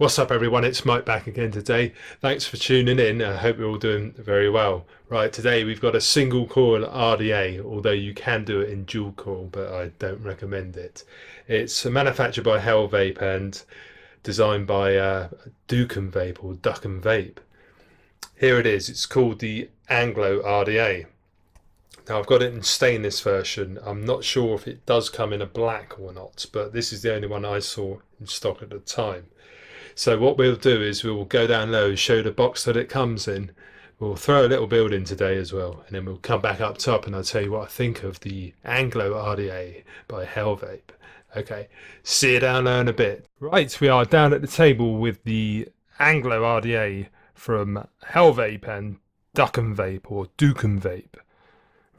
What's up everyone, it's Mike back again today. Thanks for tuning in. I hope you're all doing very well. Right, today we've got a single coil RDA, although you can do it in dual coil, but I don't recommend it. It's manufactured by Hellvape and designed by Dukunvape or Dukunvape. Here it is, it's called the Anglo RDA. Now I've got it in stainless version. I'm not sure if it does come in a black or not, but this is the only one I saw in stock at the time. So what we'll do is we'll go down low, show the box that it comes in. We'll throw a little build in today as well, and then we'll come back up top and I'll tell you what I think of the Anglo RDA by Hellvape. Okay, see you down low in a bit. Right, we are down at the table with the Anglo RDA from Hellvape and Dukunvape or Dukunvape.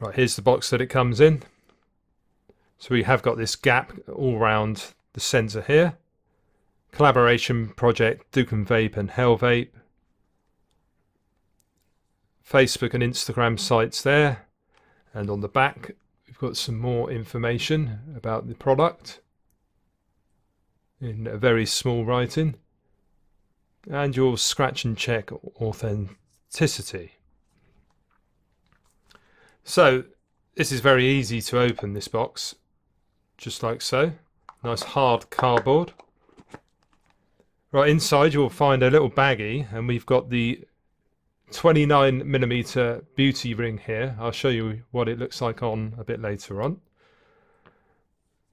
Right, here's the box that it comes in. So we have got this gap all round the centre here. Collaboration project Dukunvape and Hellvape. Facebook and Instagram sites there, and on the back we've got some more information about the product in a very small writing, and your scratch and check authenticity. So this is very easy to open, this box, just like so. Nice hard cardboard. Right, inside you'll find a little baggie, and we've got the 29mm beauty ring here. I'll show you what it looks like on a bit later on.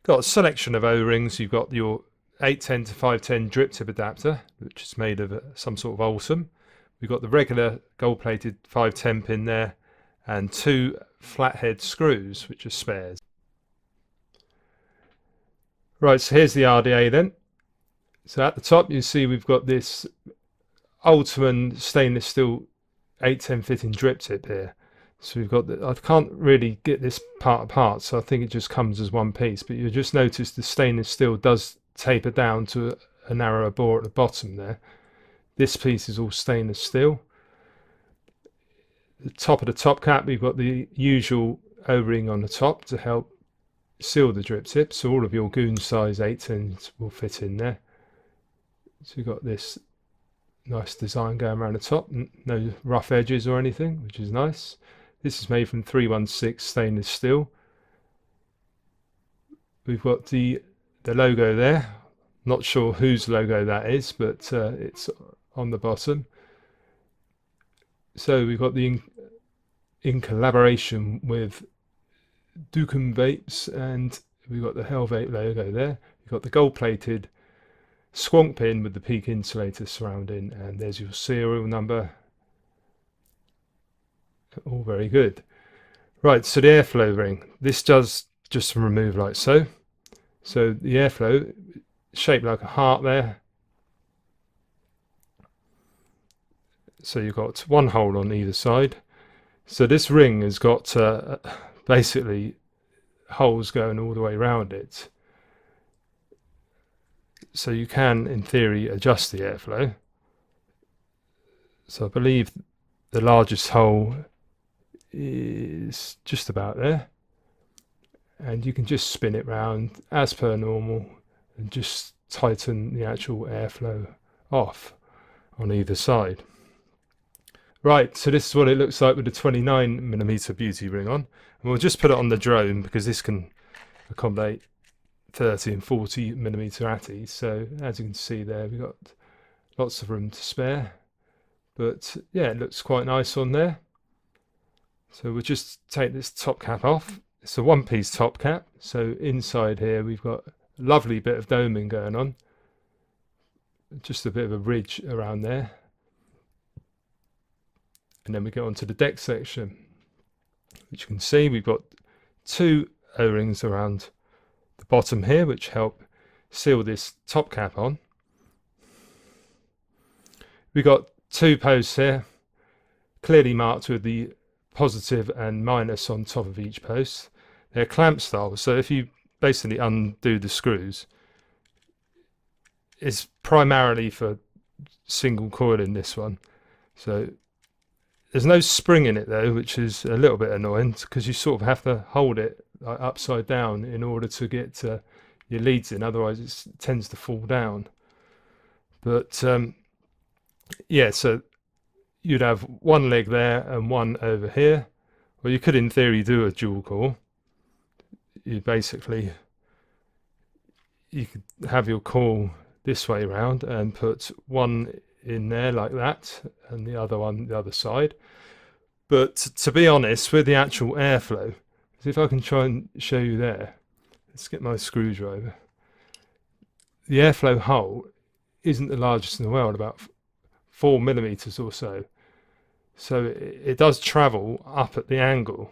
Got a selection of O-rings. You've got your 810 to 510 drip tip adapter, which is made of some sort of Olsum. We've got the regular gold-plated 510 pin there, and two flathead screws, which are spares. Right, so here's the RDA then. So at the top you see we've got this Ultimate stainless steel 810 fitting drip tip here. So we've got I can't really get this part apart, so I think it just comes as one piece, but you'll just notice the stainless steel does taper down to a narrower bore at the bottom there. This piece is all stainless steel. The top of the top cap, we've got the usual O-ring on the top to help seal the drip tip, so all of your goon size 810s will fit in there. So you've got this nice design going around the top, no rough edges or anything, which is nice. This is made from 316 stainless steel. We've got the logo there. Not sure whose logo that is, but it's on the bottom. So we've got the in collaboration with Dukunvapes, and we've got the Hellvape logo there. We've got the gold-plated squonk pin with the peak insulator surrounding, and there's your serial number. All very good. Right, so the airflow ring. This does just remove like so. So the airflow shaped like a heart there. So you've got one hole on either side. So this ring has got basically holes going all the way around it. So you can, in theory, adjust the airflow. So I believe the largest hole is just about there. And you can just spin it round as per normal and just tighten the actual airflow off on either side. Right, so this is what it looks like with the 29mm beauty ring on. And we'll just put it on the drone because this can accommodate 30 and 40mm atties. So as you can see there, we've got lots of room to spare. But yeah, it looks quite nice on there. So we'll just take this top cap off. It's a one-piece top cap. So inside here we've got a lovely bit of doming going on. Just a bit of a ridge around there. And then we get onto the deck section, which you can see we've got two O-rings around the bottom here, which help seal this top cap on. We've got two posts here, clearly marked with the positive and minus on top of each post. They're clamp style, so if you basically undo the screws, it's primarily for single coil in this one. So there's no spring in it though, which is a little bit annoying because you sort of have to hold it like upside down in order to get your leads in, otherwise it tends to fall down. But yeah, so you'd have one leg there and one over here. Well, you could in theory do a dual core. You basically, you could have your core this way round and put one in there like that and the other one the other side. But to be honest, with the actual airflow, if I can try and show you there, let's get my screwdriver. The airflow hole isn't the largest in the world, about 4 millimeters or so. So it does travel up at the angle,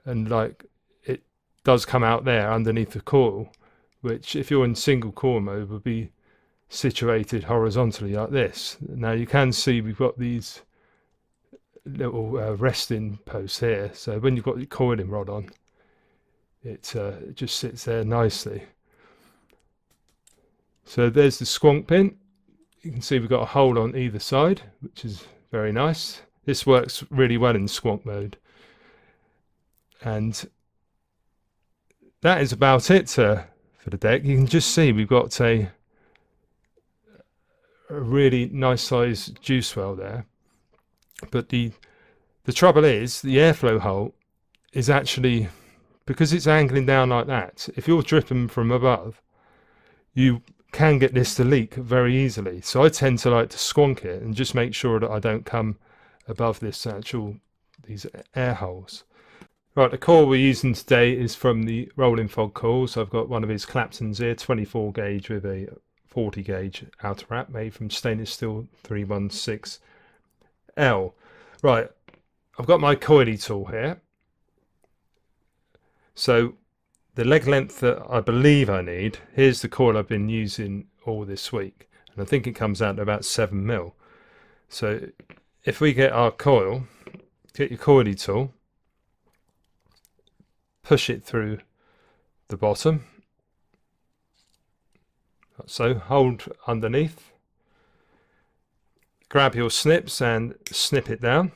and like it does come out there underneath the coil, which if you're in single core mode would be situated horizontally like this. Now you can see we've got these little resting posts here, so when you've got your coiling rod on, it just sits there nicely. So there's the squonk pin. You can see we've got a hole on either side, which is very nice. This works really well in squonk mode. And that is about it for the deck. You can just see we've got a really nice size juice well there. But the trouble is, the airflow hole is actually, because it's angling down like that, if you're dripping from above, you can get this to leak very easily. So I tend to like to squonk it and just make sure that I don't come above these air holes. Right, the coil we're using today is from the Rolling Fog coil. So I've got one of his Claptons here, 24 gauge with a 40 gauge outer wrap made from stainless steel 316L. Right, I've got my coily tool here. So the leg length that I believe I need, here's the coil I've been using all this week, and I think it comes out to about 7 mil. So if we get our coil, get your coily tool, push it through the bottom, so hold underneath, grab your snips and snip it down,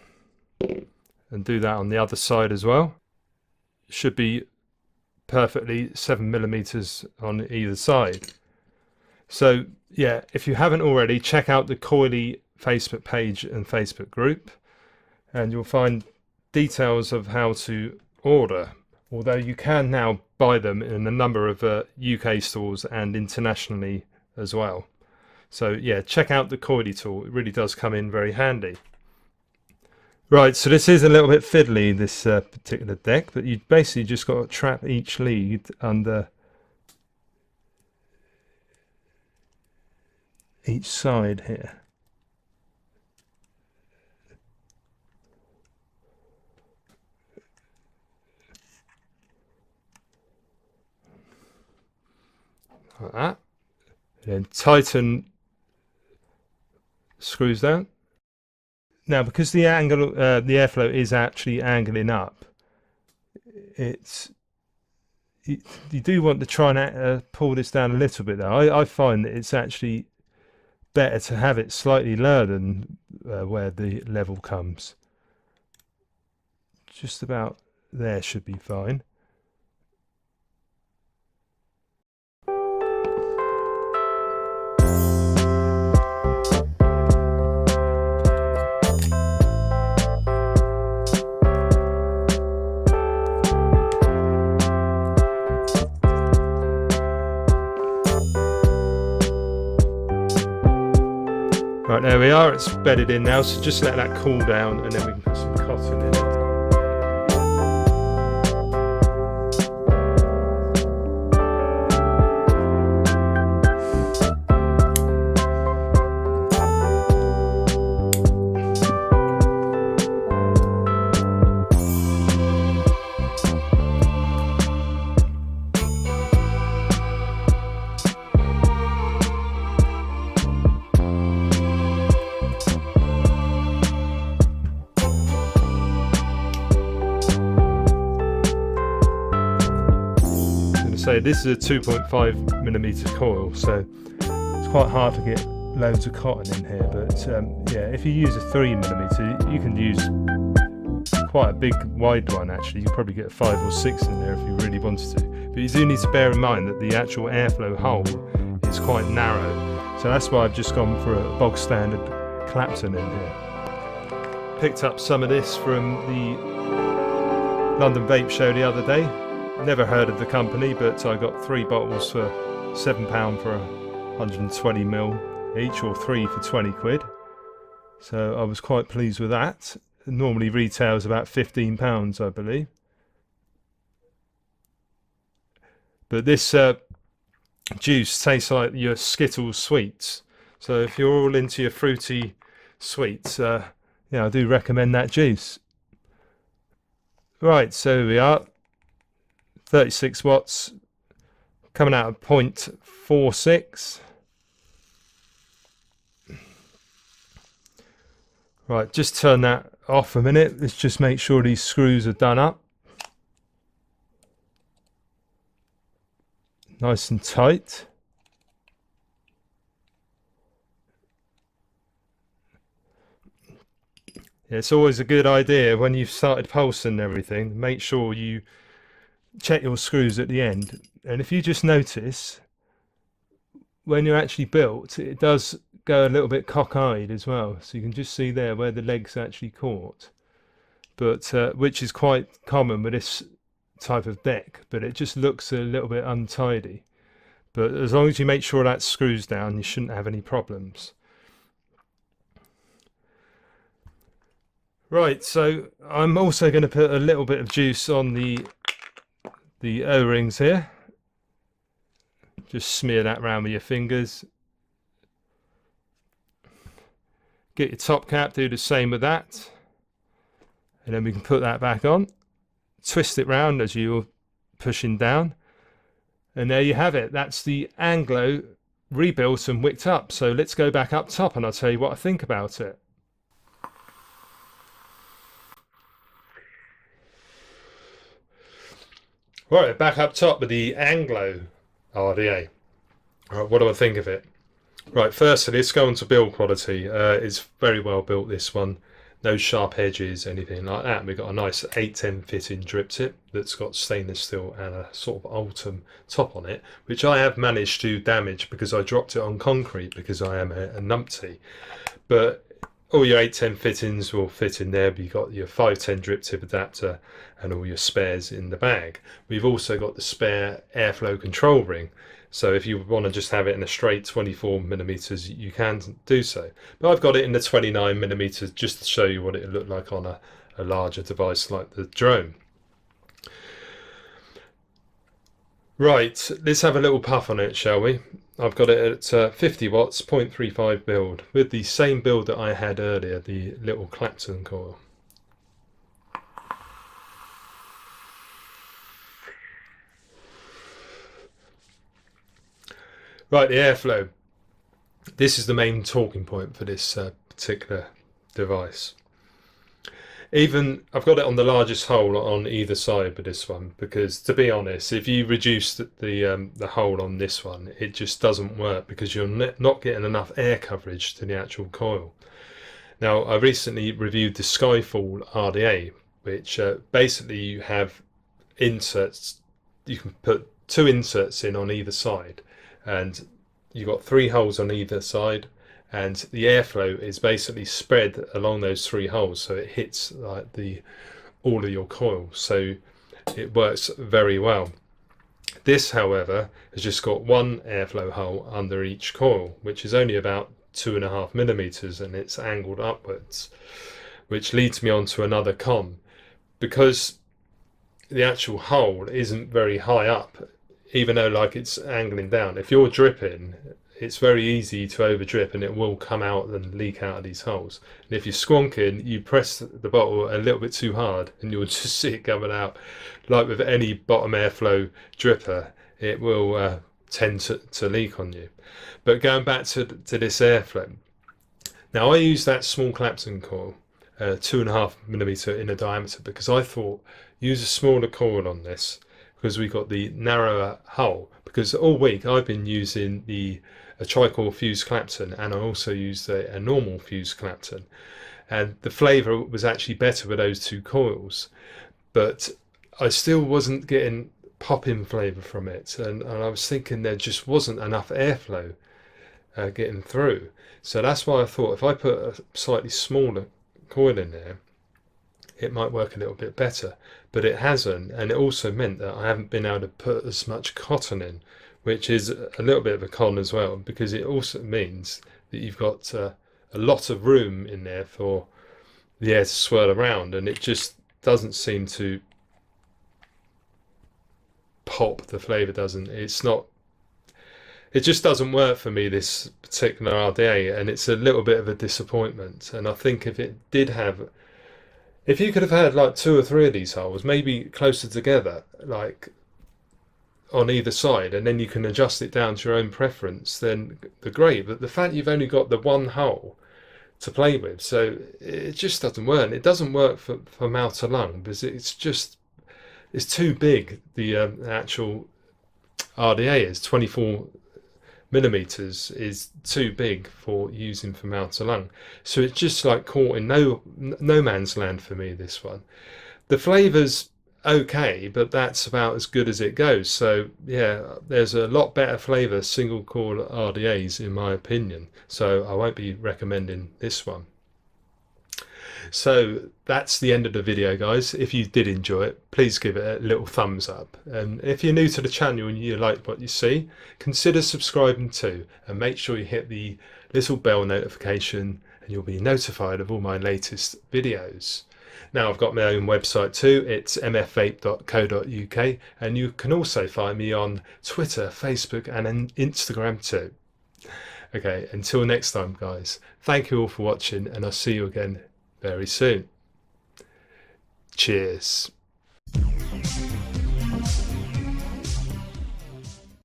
and do that on the other side as well. Should be perfectly 7 millimeters on either side. So yeah, if you haven't already, check out the Coily Facebook page and Facebook group, and you'll find details of how to order, although you can now buy them in a number of UK stores and internationally as well. So yeah, check out the Coily tool, it really does come in very handy. Right, so this is a little bit fiddly, this particular deck, but you basically just got to trap each lead under each side here. Like that. And then tighten screws down. Now, because the angle, the airflow is actually angling up, you do want to try and pull this down a little bit though. I find that it's actually better to have it slightly lower than where the level comes. Just about there should be fine. Right, there we are, it's bedded in now, so just let that cool down and then we can put some cotton in it. So this is a 2.5 millimeter coil, so it's quite hard to get loads of cotton in here, but yeah, if you use a 3 millimeter, you can use quite a big wide one actually. You probably get a 5 or 6 in there if you really wanted to, but you do need to bear in mind that the actual airflow hole is quite narrow, So that's why I've just gone for a bog standard Clapton in here. Picked up some of this from the London Vape Show the other day. Never heard of the company, but I got 3 bottles for £7 for 120ml each, or 3 for 20 quid. So I was quite pleased with that. It normally retails about £15, I believe. But this juice tastes like your Skittles sweets. So if you're all into your fruity sweets, yeah, I do recommend that juice. Right, so we are 36 watts, coming out of 0.46. Right, just turn that off a minute. Let's just make sure these screws are done up. Nice and tight. Yeah, it's always a good idea when you've started pulsing and everything, make sure you check your screws at the end. And if you just notice, when you're actually built, it does go a little bit cockeyed as well. So you can just see there where the leg's actually caught, but which is quite common with this type of deck, but it just looks a little bit untidy. But as long as you make sure that screws down, you shouldn't have any problems. Right, so I'm also going to put a little bit of juice on the O-rings here. Just smear that around with your fingers. Get your top cap, do the same with that, and then we can put that back on. Twist it round as you're pushing down, and there you have it. That's the Anglo rebuilt and wicked up. So let's go back up top and I'll tell you what I think about it. Right, back up top with the Anglo RDA. Right, what do I think of it? Right, firstly, let's go on to build quality. It's very well built, this one. No sharp edges, anything like that. We've got a nice 810 fitting drip tip that's got stainless steel and a sort of Ultim top on it, which I have managed to damage because I dropped it on concrete because I am a numpty. But all your 810 fittings will fit in there. You've got your 510 drip tip adapter and all your spares in the bag. We've also got the spare airflow control ring. So if you want to just have it in a straight 24mm, you can do so. But I've got it in the 29mm just to show you what it looked like on a larger device like the drone. Right, let's have a little puff on it, shall we? I've got it at 50 watts, 0.35 build, with the same build that I had earlier, the little Clapton coil. Right, the airflow. This is the main talking point for this particular device. Even I've got it on the largest hole on either side with this one, because to be honest, if you reduce the hole on this one, it just doesn't work because you're not getting enough air coverage to the actual coil. Now, I recently reviewed the Skyfall Rda, which basically you have inserts. You can put 2 inserts in on either side, and you've got 3 holes on either side, and the airflow is basically spread along those 3 holes, so it hits like all of your coils, so it works very well. This, however, has just got 1 airflow hole under each coil, which is only about 2.5mm, and it's angled upwards, which leads me on to another con. Because the actual hole isn't very high up, even though like it's angling down, if you're dripping, it's very easy to over drip and it will come out and leak out of these holes. And if you're squonking, you press the bottle a little bit too hard and you'll just see it coming out. Like with any bottom airflow dripper, it will tend to leak on you. But going back to this airflow, now I use that small Clapton coil, 2.5mm in a diameter, because I thought use a smaller coil on this because we got the narrower hole. Because all week I've been using a tricoil fused Clapton, and I also used a normal fused Clapton, and the flavour was actually better with those 2 coils, but I still wasn't getting pop-in flavour from it, and I was thinking there just wasn't enough airflow. getting through. So that's why I thought if I put a slightly smaller coil in there, it might work a little bit better, but it hasn't. And it also meant that I haven't been able to put as much cotton in, which is a little bit of a con as well, because it also means that you've got a lot of room in there for the air to swirl around, and it just doesn't seem to pop. The flavor doesn't. It's not. It just doesn't work for me, this particular RDA, and it's a little bit of a disappointment. And I think if it did have, if you could have had like 2 or 3 of these holes, maybe closer together, like on either side, and then you can adjust it down to your own preference, then the great. But the fact you've only got the one hole to play with, so it just doesn't work. It doesn't work for mouth to lung because it's too big. The actual RDA is 24mm is too big for using for mouth to lung, so it's just like caught in no man's land for me, this one. The flavors okay, but that's about as good as it goes. So yeah, there's a lot better flavor single coil RDAs in my opinion, so I won't be recommending this one. So that's the end of the video, guys. If you did enjoy it, please give it a little thumbs up, and if you're new to the channel and you like what you see, consider subscribing too, and make sure you hit the little bell notification and you'll be notified of all my latest videos. Now I've got my own website too. It's mfvape.co.uk, and you can also find me on Twitter, Facebook and Instagram too. Okay, until next time, guys, thank you all for watching, and I'll see you again very soon. Cheers.